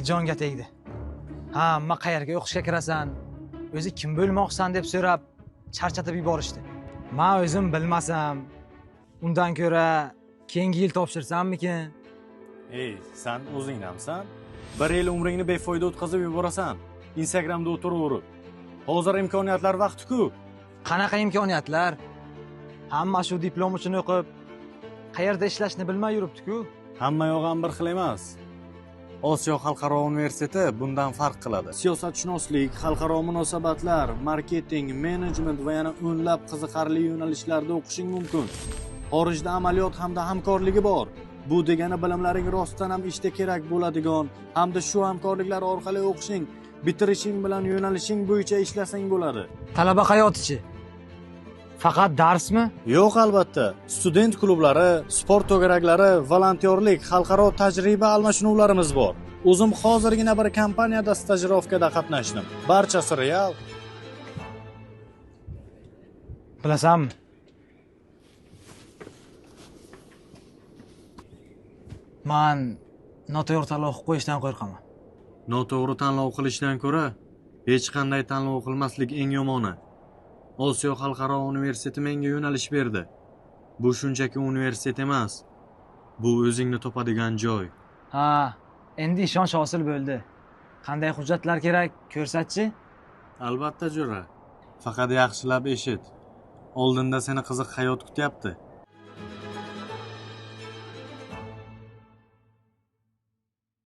jonga tegdi. Hamma qayerga o'qishga kirasan, o'zi kim bo'lmoqsan deb so'rab, charchatib yuborishdi. Men o'zim bilmasam, undan ko'ra keyingi yil topshirsammikin? Sen o'zingdansan? Bir yil umringni befoyda o'tkazib yuborasan. Instagramda o'tiraverib. Hozir imkoniyatlar vaqti-ku. Qanaqa imkoniyatlar? Hamma shu diplom uchun o'qib, qayerda ishlashni bilmay yuribdi-ku. Hamma yo'q ham bir xil emas. Osiyo xalqaro universiteti bundan farq qiladi. Siyosatshunoslik, xalqaro munosabatlar, marketing, menejment va yana o'nlab qiziqarli yo'nalishlarda o'qishing mumkin. Xorijda amaliyot hamda hamkorligi bor. Bu degani bilimlaring rostdan ham ishda kerak bo'ladigan hamda shu hamkorliklar orqali o'qishing, bitirishing bilan yo'nalishing bo'yicha ishlasang bo'ladi. Talaba hayotichi? Faqat darsmi? Yo'q, albatta. Student klublari, sport to'garaklari, volontyorlik, xalqaro tajriba almashinuvlarimiz bor. O'zim hozirgina bir kompaniyada stajirovkada qatnashdim. Barchasi real. Bilasam, men noto'g'ri tanlov qo'yishdan qo'rqaman. Noto'g'ri tanlov qilishdan ko'ra hech qanday tanlov qilmaslik eng yomoni. Osiyo xalqaro universiteti menga yo'nalish berdi. Bu shunchaki universitet emas. Bu o'zingni topadigan joy. Endi ishonch hosil bo'ldi. Qanday hujjatlar kerak, ko'rsatchi? Albatta, jo'ra. Faqat yaxshilab eshit. Oldinda seni qiziq hayot kutyapti.